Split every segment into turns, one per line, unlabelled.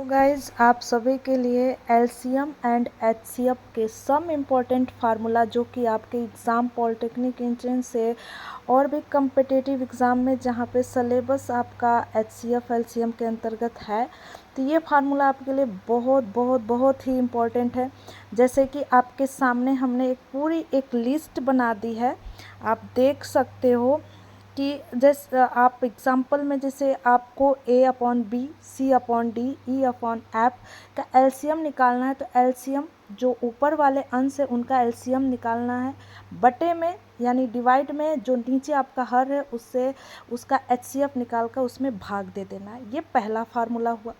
Guys आप सभी के लिए एलसीएम एंड एचसीएफ के सम इम्पॉर्टेंट फार्मूला जो कि आपके एग्ज़ाम पॉलिटेक्निक एंट्रेंस से और भी कम्पिटिटिव एग्ज़ाम में जहाँ पे सिलेबस आपका एचसीएफ एलसीएम के अंतर्गत है, तो ये फार्मूला आपके लिए बहुत बहुत बहुत ही इम्पॉर्टेंट है। जैसे कि आपके सामने हमने पूरी एक लिस्ट बना दी है, आप देख सकते हो कि जैसे आप एग्जाम्पल में जैसे आपको A upon B, C upon D, E upon F का एलसीएम निकालना है, तो एलसीएम जो ऊपर वाले अंश है उनका एलसीएम निकालना है, बटे में यानी डिवाइड में जो नीचे आपका हर है उससे उसका एचसीएफ निकाल कर उसमें भाग दे देना है। ये पहला फार्मूला हुआ।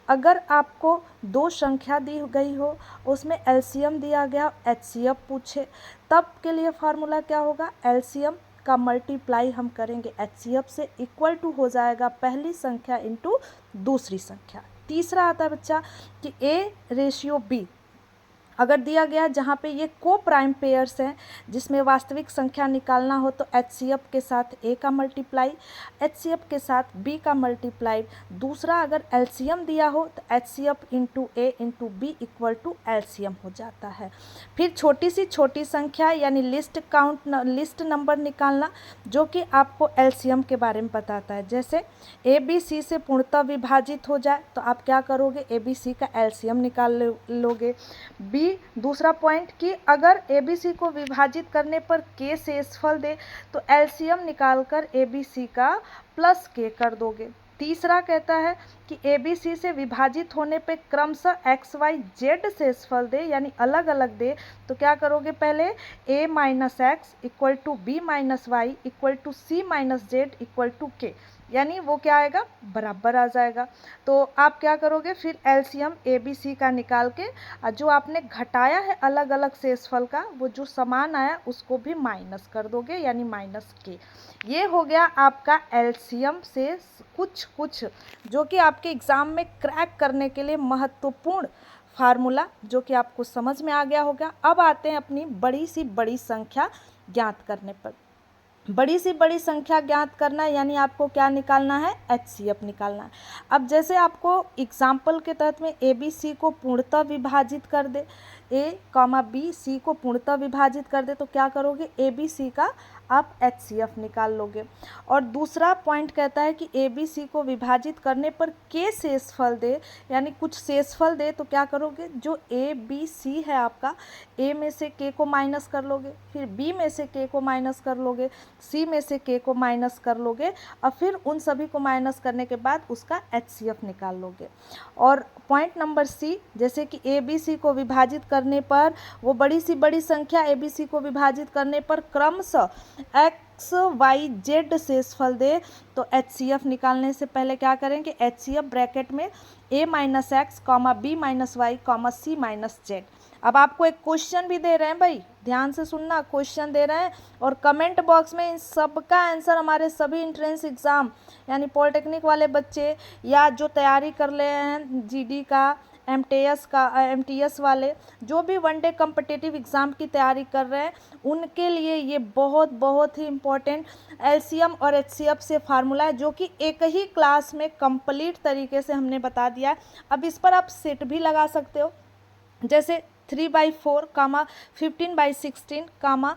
अगर आपको दो संख्या दी गई हो, उसमें एलसीएम दिया गया, एचसीएफ पूछे, तब के लिए फार्मूला क्या होगा, एलसीएम का मल्टीप्लाई हम करेंगे एचसीएफ से, इक्वल टू हो जाएगा पहली संख्या इंटू दूसरी संख्या। तीसरा आता है बच्चा कि ए रेशियो बी अगर दिया गया जहाँ पे ये को प्राइम पेयर्स हैं जिसमें वास्तविक संख्या निकालना हो, तो एचसीएफ के साथ ए का मल्टीप्लाई, एचसीएफ के साथ बी का मल्टीप्लाई। दूसरा अगर एलसीएम दिया हो तो HCF into A into B equal to LCM हो जाता है। फिर छोटी सी छोटी संख्या यानी लिस्ट नंबर निकालना जो कि आपको एलसीएम के बारे में बताता है। जैसे ए बी सी से पूर्णतः विभाजित हो जाए तो आप क्या करोगे, ए बी सी का एलसीएम निकाल लोगे। बी दूसरा पॉइंट कि अगर ए बी सी को विभाजित करने पर के शेषफल दे तो एलसीएम निकालकर ए बी सी का प्लस के कर दोगे। तीसरा कहता है कि ए बी सी से विभाजित होने पे क्रमशः एक्स वाई जेड शेषफल दे यानी अलग अलग दे, तो क्या करोगे, पहले A minus X equal to B minus Y equal to C minus Z equal to के, यानी वो क्या आएगा, बराबर आ जाएगा। तो आप क्या करोगे, फिर एलसीएम ए बी सी का निकाल के जो आपने घटाया है अलग अलग शेषफल का, वो जो समान आया उसको भी माइनस कर दोगे यानी माइनस के। ये हो गया आपका एलसीएम से कुछ जो कि आपके एग्ज़ाम में क्रैक करने के लिए महत्वपूर्ण फार्मूला जो कि आपको समझ में आ गया होगा। अब आते हैं अपनी बड़ी सी बड़ी संख्या ज्ञात करने पर। बड़ी सी बड़ी संख्या ज्ञात करना यानी आपको क्या निकालना है, एचसीएफ निकालना है। अब जैसे आपको एग्जाम्पल के तहत में ए बी सी को पूर्णतः विभाजित कर दे, ए कॉमा बी सी को पूर्णतः विभाजित कर दे, तो क्या करोगे, ए बी सी का आप एचसीएफ निकाल लोगे। और दूसरा पॉइंट कहता है कि ए बी सी को विभाजित करने पर के शेषफल दे यानी कुछ शेषफल दे, तो क्या करोगे, जो ए बी सी है आपका, ए में से के को माइनस कर लोगे, फिर बी में से के को माइनस कर लोगे, सी में से के को माइनस कर लोगे, और फिर उन सभी को माइनस करने के बाद उसका एचसीएफ निकाल लोगे। और पॉइंट नंबर सी, जैसे कि ए बी सी को विभाजित करने पर वो बड़ी सी बड़ी संख्या ए बी सी को विभाजित करने पर क्रमशः एक्स वाई जेड शेषफल दे, तो एचसीएफ निकालने से पहले क्या करेंगे, एचसीएफ ब्रैकेट में A minus X comma B minus Y comma C minus Z. अब आपको एक क्वेश्चन भी दे रहे हैं भाई, ध्यान से सुनना, क्वेश्चन दे रहे हैं और कमेंट बॉक्स में इन सब का आंसर हमारे सभी एंट्रेंस एग्ज़ाम यानी पॉलिटेक्निक वाले बच्चे या जो तैयारी कर रहे हैं जीडी का, एमटीएस वाले, जो भी वनडे कम्पिटिटिव एग्ज़ाम की तैयारी कर रहे हैं, उनके लिए ये बहुत बहुत ही इम्पोर्टेंट एलसीएम और एचसीएफ से फार्मूला है जो कि एक ही क्लास में कंप्लीट तरीके से हमने बता दिया है। अब इस पर आप सेट भी लगा सकते हो, जैसे 3/4 कामा 15/16 कामा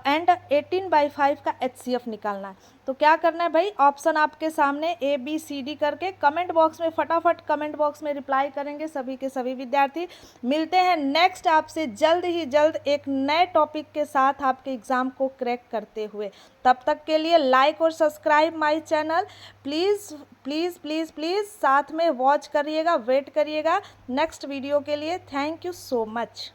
एंड 18/5 का एचसीएफ निकालना है। तो क्या करना है भाई, ऑप्शन आपके सामने ए बी सी डी करके कमेंट बॉक्स में फटाफट कमेंट बॉक्स में रिप्लाई करेंगे सभी के सभी विद्यार्थी। मिलते हैं नेक्स्ट आपसे जल्द ही जल्द एक नए टॉपिक के साथ आपके एग्ज़ाम को क्रैक करते हुए। तब तक के लिए लाइक और subscribe my channel please please please please, साथ में वॉच करिएगा, वेट करिएगा नेक्स्ट वीडियो के लिए। Thank you so much.